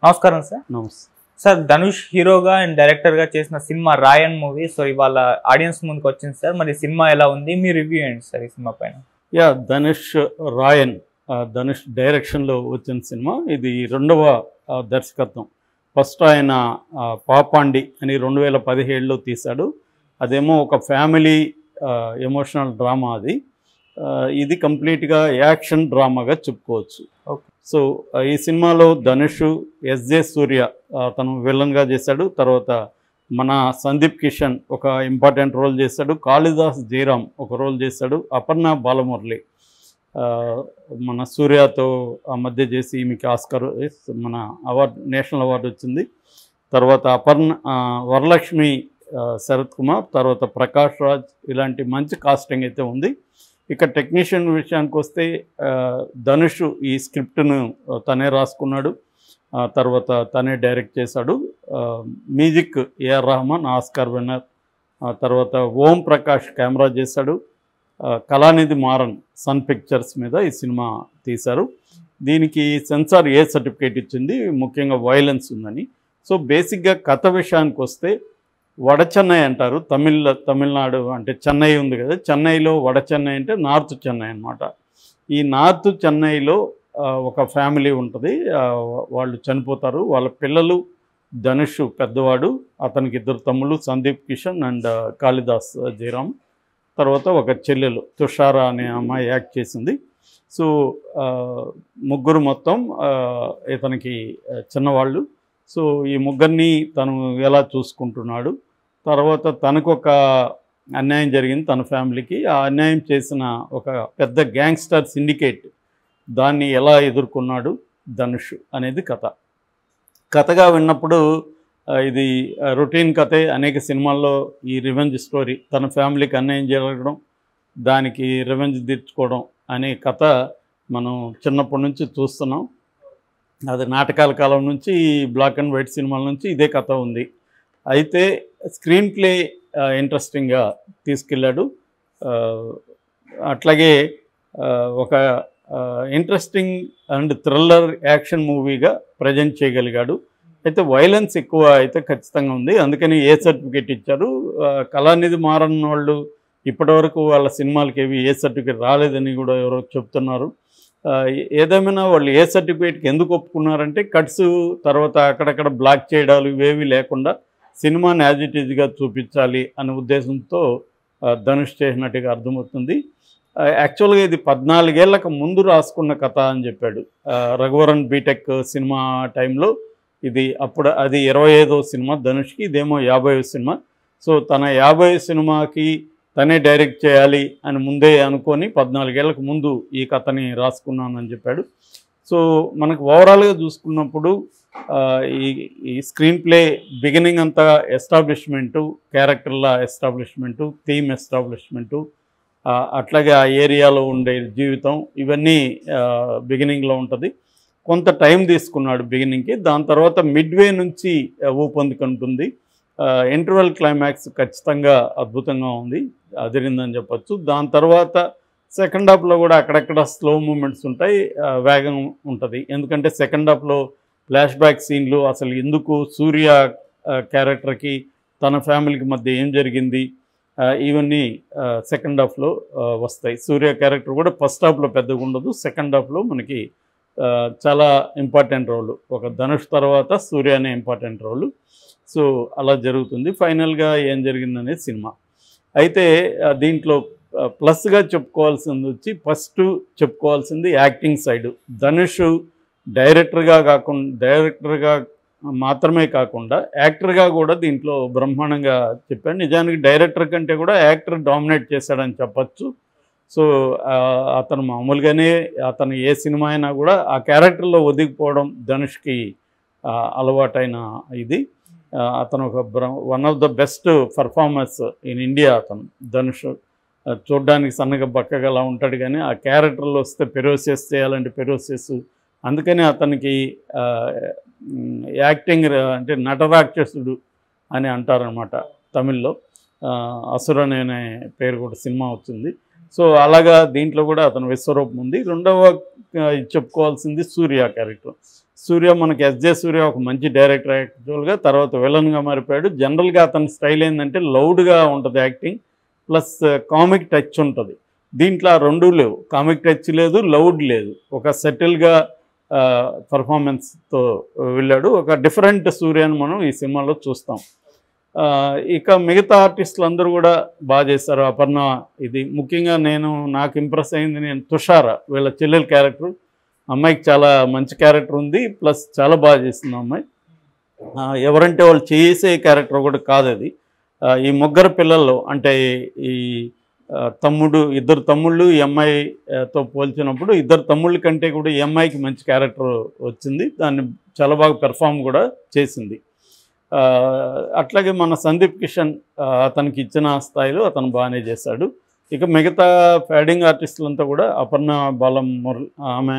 నమస్కారం సార్. నమస్తే సార్, ధనుష్ హీరోగా అండ్ డైరెక్టర్గా చేసిన సినిమా రాయన్ మూవీ సో ఇవాళ ఆడియన్స్ ముందుకు వచ్చింది సార్. మరి సినిమా ఎలా ఉంది, మీ రివ్యూ ఏంటి సార్ ఈ సినిమా పైన? ధనుష్ రాయన్ ధనుష్ డైరెక్షన్లో వచ్చిన సినిమా. ఇది రెండవ దర్శకత్వం. ఫస్ట్ ఆయన పాపాండి అని 2017లో తీశాడు. అదేమో ఒక ఫ్యామిలీ ఎమోషనల్ డ్రామా. ఇది కంప్లీట్గా యాక్షన్ డ్రామాగా చెప్పుకోవచ్చు. సో ఈ సినిమాలో ధనుష్, ఎస్జే సూర్య తను విలన్గా చేశాడు. తర్వాత మన సందీప్ కిషన్ ఒక ఇంపార్టెంట్ రోల్ చేశాడు. కాళిదాస్ జయరాం ఒక రోల్ చేశాడు. అపర్ణ బాలమురళి మన సూర్యతో ఆ మధ్య చేసి ఈమెకి ఆస్కార్ మన అవార్డు, నేషనల్ అవార్డు వచ్చింది. తర్వాత వరలక్ష్మి శరత్ కుమార్, తర్వాత ప్రకాష్ రాజ్, ఇలాంటి మంచి కాస్టింగ్ అయితే ఉంది. ఇక టెక్నీషియన్ విషయానికి వస్తే ధనుష్ ఈ స్క్రిప్ట్ను తనే రాసుకున్నాడు. తర్వాత తనే డైరెక్ట్ చేశాడు. Music A R Rahman, Oscar winner. తర్వాత ఓం ప్రకాష్ కెమెరా చేశాడు. కళానిధి మారన్ సన్ పిక్చర్స్ మీద ఈ సినిమా తీశారు. దీనికి సెన్సార్ ఏ సర్టిఫికేట్ ఇచ్చింది, ముఖ్యంగా వైలెన్స్ ఉందని. సో బేసిక్గా కథ విషయానికి వస్తే వడ చెన్నై అంటారు. తమిళనాడు అంటే చెన్నై ఉంది కదా, చెన్నైలో వడ చెన్నై అంటే నార్త్ చెన్నై అన్నమాట. ఈ నార్త్ చెన్నైలో ఒక ఫ్యామిలీ ఉంటుంది. వాళ్ళు చనిపోతారు. వాళ్ళ పిల్లలు ధనుష్ పెద్దవాడు, అతనికి 2 తమ్ముళ్ళు, సందీప్ కిషన్ అండ్ కాళిదాస్ జయరాం. తర్వాత ఒక చెల్లెలు తుషారా అనే అమ్మాయి యాక్ట్ చేసింది. సో ముగ్గురు మొత్తం ఇతనికి చిన్నవాళ్ళు. సో ఈ ముగ్గురిని తను ఎలా చూసుకుంటున్నాడు, తర్వాత తనకు ఒక అన్యాయం జరిగింది తన ఫ్యామిలీకి. ఆ అన్యాయం చేసిన ఒక పెద్ద గ్యాంగ్స్టర్ సిండికేట్, దాన్ని ఎలా ఎదుర్కొన్నాడు ధనుష్ అనేది కథగా విన్నప్పుడు ఇది రొటీన్ కథే. అనేక సినిమాల్లో ఈ రివెంజ్ స్టోరీ, తన ఫ్యామిలీకి అన్యాయం జరగడం, దానికి రివెంజ్ తీర్చుకోవడం అనే కథ మనం చిన్నప్పటి నుంచి చూస్తున్నాం. అది నాటకాల కాలం నుంచి, బ్లాక్ అండ్ వైట్ సినిమాల నుంచి ఇదే కథ ఉంది. అయితే స్క్రీన్ ప్లే ఇంట్రెస్టింగ్గా తీసుకెళ్ళాడు. అట్లాగే ఒక ఇంట్రెస్టింగ్ అండ్ థ్రిల్లర్ యాక్షన్ మూవీగా ప్రజెంట్ చేయగలిగాడు. అయితే వైలెన్స్ ఎక్కువ అయితే ఖచ్చితంగా ఉంది, అందుకని ఏ సర్టిఫికేట్ ఇచ్చారు. కళానిధి మారన్ వాళ్ళు ఇప్పటివరకు వాళ్ళ సినిమాలకి ఏవి ఏ సర్టిఫికేట్ రాలేదని కూడా ఎవరో చెప్తున్నారు. ఏదేమైనా వాళ్ళు ఏ సర్టిఫికేట్కి ఎందుకు ఒప్పుకున్నారంటే కట్స్, తర్వాత అక్కడక్కడ బ్లాక్ చేయడాలు ఇవేవి లేకుండా సినిమాని యాజ్ ఇట్ ఈజ్గా చూపించాలి అనే ఉద్దేశంతో ధనుష్ చేసినట్టుగా అర్థమవుతుంది. యాక్చువల్గా ఇది 14 ఏళ్లకు ముందు రాసుకున్న కథ అని చెప్పాడు. రఘువరన్ బీటెక్ సినిమా టైంలో ఇది, అప్పుడు అది 25వ సినిమా ధనుష్కి, ఇదేమో 50వ సినిమా. సో తన 50వ సినిమాకి తనే డైరెక్ట్ చేయాలి అని ముందే అనుకొని 14 ఏళ్లకు ముందు ఈ కథని రాసుకున్నానని చెప్పాడు. సో మనకు ఓవరాల్గా చూసుకున్నప్పుడు ఈ స్క్రీన్ ప్లే బిగినింగ్ అంతా ఎస్టాబ్లిష్మెంటు, క్యారెక్టర్ల ఎస్టాబ్లిష్మెంటు, థీమ్ ఎస్టాబ్లిష్మెంటు, అట్లాగే ఆ ఏరియాలో ఉండే జీవితం, ఇవన్నీ బిగినింగ్లో ఉంటుంది. కొంత టైం తీసుకున్నాడు బిగినింగ్కి. దాని తర్వాత మిడ్వే నుంచి ఊపందుకుంటుంది. ఇంటర్వెల్ క్లైమాక్స్ ఖచ్చితంగా అద్భుతంగా ఉంది, అదిరిందని చెప్పచ్చు. దాని తర్వాత సెకండ్ హాఫ్లో కూడా అక్కడక్కడ స్లో మూమెంట్స్ ఉంటాయి, వేగం ఉంటుంది. ఎందుకంటే సెకండ్ హాఫ్లో ఫ్లాష్ బ్యాక్ సీన్లు, అసలు ఎందుకు సూర్య క్యారెక్టర్కి తన ఫ్యామిలీకి మధ్య ఏం జరిగింది, ఇవన్నీ సెకండ్ హాఫ్లో వస్తాయి. సూర్య క్యారెక్టర్ కూడా ఫస్ట్ హాఫ్లో పెద్దగా ఉండదు, సెకండ్ హాఫ్లో మనకి చాలా ఇంపార్టెంట్ రోలు. ఒక ధనుష్ తర్వాత సూర్య అనే ఇంపార్టెంట్ రోలు. సో అలా జరుగుతుంది. ఫైనల్గా ఏం జరిగిందనేది సినిమా. అయితే దీంట్లో ప్లస్గా ఫస్ట్ చెప్పుకోవాల్సింది యాక్టింగ్ సైడు. ధనుష్ డైరెక్టర్గా మాత్రమే కాకుండా యాక్టర్గా కూడా దీంట్లో బ్రహ్మాండంగా చెప్పాడు. నిజానికి డైరెక్టర్ కంటే కూడా యాక్టర్ డామినేట్ చేశాడని చెప్పచ్చు. సో అతను మామూలుగానే అతను ఏ సినిమా అయినా కూడా ఆ క్యారెక్టర్లో ఒదిగిపోవడం ధనుష్కి అలవాటైన ఇది. అతను ఒక one of the best performers in India. అతను ధనుష్ చూడ్డానికి సన్నగా బక్కగా అలా ఉంటాడు, కానీ ఆ క్యారెక్టర్లో వస్తే పెరోసియస్ చేయాలంటే పెరోసియస్. అందుకని అతనికి యాక్టింగ్ అంటే నటరాక్షసుడు అని అంటారనమాట తమిళ్లో. అసురన్ అనే పేరు కూడా సినిమా వచ్చింది. సో అలాగా దీంట్లో కూడా అతను విశ్వరూపం ఉంది. రెండవ చెప్పుకోవాల్సింది సూర్య క్యారెక్టర్. సూర్య మనకి ఎస్జే సూర్య ఒక మంచి డైరెక్టర్ యాక్చువల్గా, తర్వాత విలన్గా మారిపోయాడు. జనరల్గా అతని స్టైల్ ఏంటంటే లౌడ్గా ఉంటుంది యాక్టింగ్, ప్లస్ కామిక్ టచ్ ఉంటుంది. దీంట్లో ఆ రెండూ లేవు, కామిక్ టచ్ లేదు, లౌడ్ లేదు, ఒక సెటిల్గా పర్ఫార్మెన్స్తో వెళ్ళాడు. ఒక డిఫరెంట్ సూర్యని మనం ఈ సినిమాలో చూస్తాం. ఇక మిగతా ఆర్టిస్టులు అందరూ కూడా బాగా చేశారు. అపర్ణ, ఇది ముఖ్యంగా నాకు ఇంప్రెస్ అయింది, తుషార వీళ్ళ చెల్లెల క్యారెక్టర్, అమ్మాయికి చాలా మంచి క్యారెక్టర్ ఉంది, ప్లస్ చాలా బాగా చేస్తుంది అమ్మాయి. ఎవరంటే వాళ్ళు చేసే క్యారెక్టర్ కూడా కాదు అది. ఈ ముగ్గురు పిల్లల్లో అంటే ఈ ఇద్దరు తమ్ముళ్ళు ఈ అమ్మాయితో పోల్చినప్పుడు ఇద్దరు తమ్ముళ్ళ కంటే కూడా ఈ అమ్మాయికి మంచి క్యారెక్టర్ వచ్చింది, దాన్ని చాలా బాగా పెర్ఫామ్ కూడా చేసింది. అట్లాగే మన సందీప్ కిషన్ అతనికి ఇచ్చిన స్థాయిలో అతను బాగానే చేశాడు. ఇక మిగతా ప్యాడింగ్ ఆర్టిస్టులంతా కూడా అపర్ణ బాలం ఆమె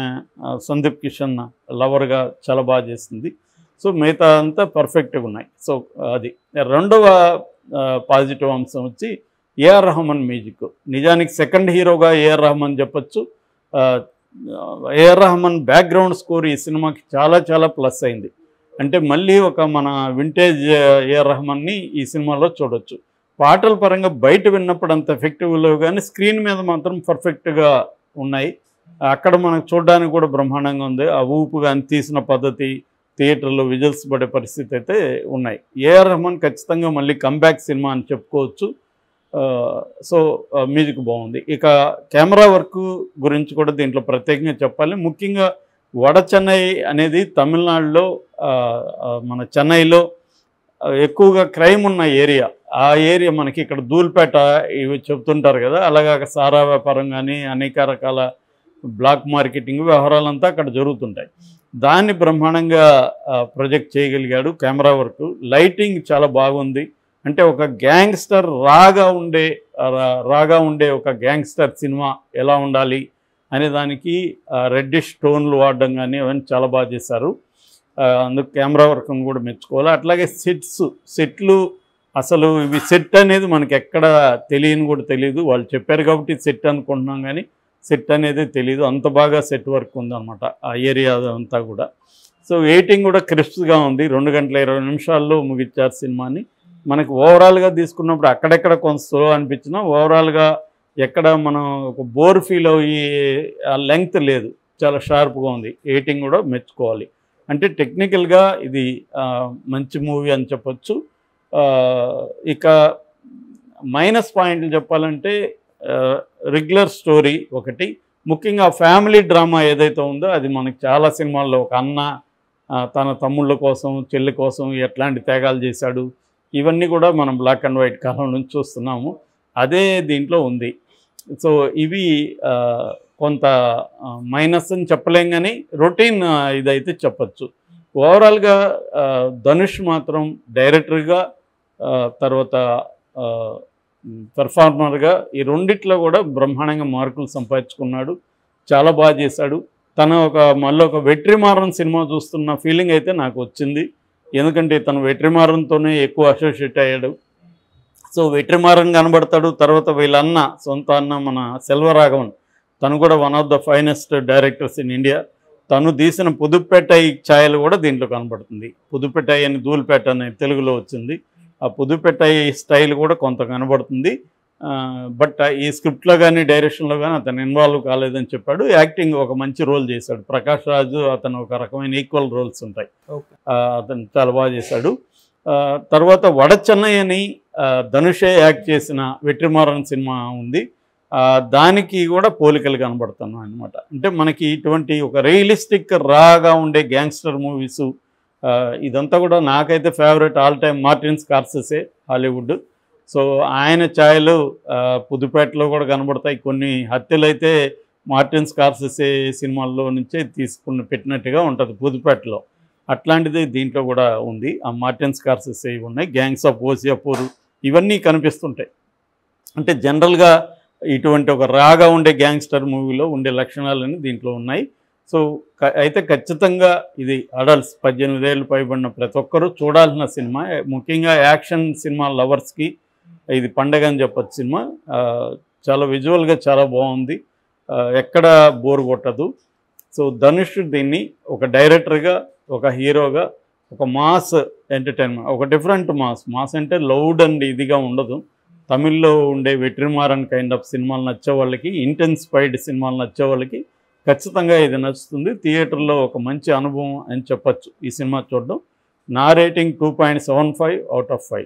సందీప్ కిషన్ లవర్గా చాలా బాగా చేసింది. సో మిగతా అంతా పర్ఫెక్ట్గా ఉన్నాయి. సో అది రెండవ పాజిటివ్ అంశం వచ్చి ఏఆర్ రెహమాన్ మ్యూజిక్. నిజానికి సెకండ్ హీరోగా ఏఆర్ రెహమాన్ చెప్పచ్చు. ఏఆర్ రెహమాన్ బ్యాక్గ్రౌండ్ స్కోర్ ఈ సినిమాకి చాలా చాలా ప్లస్ అయింది. అంటే మళ్ళీ ఒక మన వింటేజ్ ఏఆర్ రెహమాన్ని ఈ సినిమాలో చూడొచ్చు. పాటల పరంగా బయట విన్నప్పుడు అంత ఎఫెక్టివ్ లేవు, కానీ స్క్రీన్ మీద మాత్రం పర్ఫెక్ట్గా ఉన్నాయి. అక్కడ మనకు చూడడానికి కూడా బ్రహ్మాండంగా ఉంది. ఆ ఊపు కానీ తీసిన పద్ధతి, థియేటర్లో విజువల్స్ పడే పరిస్థితి అయితే ఉన్నాయి. ఏఆర్ రెహమాన్ ఖచ్చితంగా మళ్ళీ కంబ్యాక్ సినిమా అని చెప్పుకోవచ్చు. సో మ్యూజిక్ బాగుంది. ఇక కెమెరా వర్క్ గురించి కూడా దీంట్లో ప్రత్యేకంగా చెప్పాలి. ముఖ్యంగా వడ చెన్నై అనేది తమిళనాడులో, మన చెన్నైలో ఎక్కువగా క్రైమ్ ఉన్న ఏరియా. ఆ ఏరియా మనకి ఇక్కడ ధూల్పేట ఇవి చెప్తుంటారు కదా, అలాగా సారా వ్యాపారం కానీ అనేక రకాల బ్లాక్ మార్కెటింగ్ వ్యవహారాలంతా అక్కడ జరుగుతుంటాయి. దాన్ని బ్రహ్మాండంగా ప్రొజెక్ట్ చేయగలిగాడు. కెమెరా వర్క్, లైటింగ్ చాలా బాగుంది. అంటే ఒక గ్యాంగ్స్టర్ రాగా ఉండే ఒక గ్యాంగ్స్టర్ సినిమా ఎలా ఉండాలి అనే దానికి రెడ్డిష్ టోన్లు వాడడం కానీ అవన్నీ చాలా బాగా చేశారు. అందుకు కెమెరా వర్క్ను కూడా మెచ్చుకోవాలి. అట్లాగే సెట్లు అసలు ఇవి సెట్ అనేది మనకి ఎక్కడ తెలియని కూడా తెలియదు. వాళ్ళు చెప్పారు కాబట్టి సెట్ అనుకుంటున్నాం, కానీ సెట్ అనేది తెలియదు. అంత బాగా సెట్ వర్క్ ఉందన్నమాట ఆ ఏరియా అంతా కూడా. సో ఎడిటింగ్ కూడా క్రిస్ప్గా ఉంది. 2 గంటల 20 నిమిషాల్లో ముగించారు సినిమాని. మనకి ఓవరాల్గా తీసుకున్నప్పుడు అక్కడెక్కడ కొంత స్లో అనిపించినా ఓవరాల్గా ఎక్కడ మనం ఒక బోర్ ఫీల్ అయ్యి ఆ లెంగ్త్ లేదు, చాలా షార్ప్గా ఉంది. ఎడిటింగ్ కూడా మెచ్చుకోవాలి. అంటే టెక్నికల్గా ఇది మంచి మూవీ అని చెప్పొచ్చు. ఇక మైనస్ పాయింట్లు చెప్పాలంటే రెగ్యులర్ స్టోరీ ఒకటి, ముఖ్యంగా ఫ్యామిలీ డ్రామా ఏదైతే ఉందో అది మనకి చాలా సినిమాల్లో ఒక అన్న తన తమ్ముళ్ళ కోసం చెల్లి కోసం ఎట్లాంటి త్యాగాలు చేశాడు, ఇవన్నీ కూడా మనం బ్లాక్ అండ్ వైట్ కాలం నుంచి చూస్తున్నాము. అదే దీంట్లో ఉంది. సో ఇవి కొంత మైనస్ అని చెప్పలేం, కానీ రొటీన్ ఇదైతే చెప్పచ్చు. ఓవరాల్గా ధనుష్ మాత్రం డైరెక్టర్గా తర్వాత పెర్ఫార్మర్గా ఈ రెండిట్లో కూడా బ్రహ్మాండంగా మార్కులు సంపాదించుకున్నాడు. చాలా బాగా చేశాడు. మళ్ళీ ఒక వెట్రిమారన్ సినిమా చూస్తున్న ఫీలింగ్ అయితే నాకు వచ్చింది. ఎందుకంటే తను వెట్రిమారన్తోనే ఎక్కువ అసోసియేట్ అయ్యాడు. సో వెట్రిమారన్ కనబడతాడు. తర్వాత వీళ్ళన్న సొంత అన్న మన సెల్వరాఘవన్, తను కూడా one of the finest directors in India. తను తీసిన పుదుపేటై ఛాయలు కూడా దీంట్లో కనబడుతుంది. పుదుపేటై అని ధూల్పేట అనే తెలుగులో వచ్చింది. ఆ పుదుపేటై స్టైల్ కూడా కొంత కనబడుతుంది. బట్ ఈ స్క్రిప్ట్లో కానీ డైరెక్షన్లో కానీ అతను ఇన్వాల్వ్ కాలేదని చెప్పాడు. యాక్టింగ్ ఒక మంచి రోల్ చేశాడు. ప్రకాష్ రాజు అతను ఒక రకమైన ఈక్వల్ రోల్స్ ఉంటాయి. అతను చాలా బాగా చేశాడు. తర్వాత వడ చెన్నై అని ధనుషే యాక్ట్ చేసిన వెట్రిమారన్ సినిమా ఉంది. దానికి కూడా పోలికలు కనబడుతున్నాయి అన్నమాట. అంటే మనకి ఇటువంటి ఒక రియలిస్టిక్ రాగా ఉండే గ్యాంగ్స్టర్ మూవీసు, ఇదంతా కూడా నాకైతే favourite all time Martin Scorsese Hollywood. So ఆయన ఛాయలు పుదుపేటలో కూడా కనబడతాయి. కొన్ని హత్యలు అయితే మార్టిన్ స్కార్సెసే సినిమాల్లో నుంచే పెట్టినట్టుగా ఉంటుంది పుదుపేటలో. అట్లాంటిది దీంట్లో కూడా ఉంది. ఆ మార్టిన్ స్కార్సెసే ఉన్నాయి. గ్యాంగ్స్ ఆఫ్ ఓసియాపూర్ ఇవన్నీ కనిపిస్తుంటాయి. అంటే జనరల్గా ఇటువంటి ఒక రాగా ఉండే గ్యాంగ్స్టర్ మూవీలో ఉండే లక్షణాలన్నీ దీంట్లో ఉన్నాయి. సో అయితే ఖచ్చితంగా ఇది అడల్ట్స్ 18 ఏళ్ళు పైబడిన ప్రతి ఒక్కరూ చూడాల్సిన సినిమా. ముఖ్యంగా యాక్షన్ సినిమా లవర్స్కి ఇది పండగ అని చెప్పచ్చు. సినిమా చాలా విజువల్గా చాలా బాగుంది, ఎక్కడ బోర్ కొట్టదు. సో ధనుష్ దీన్ని ఒక డైరెక్టర్గా, ఒక హీరోగా, ఒక మాస్ ఎంటర్టైన్మెంట్, ఒక డిఫరెంట్ మాస్ అంటే లౌడ్ అండ్ ఇదిగా ఉండదు. తమిళ్లో ఉండే వెట్రిమారన్ కైండ్ ఆఫ్ సినిమాలు నచ్చే వాళ్ళకి, ఇంటెన్సిఫైడ్ సినిమాలు నచ్చే వాళ్ళకి ఖచ్చితంగా ఇది నచ్చుతుంది. థియేటర్లో ఒక మంచి అనుభవం అని చెప్పచ్చు ఈ సినిమా చూడడం. నా రేటింగ్ 2.75 out of 5.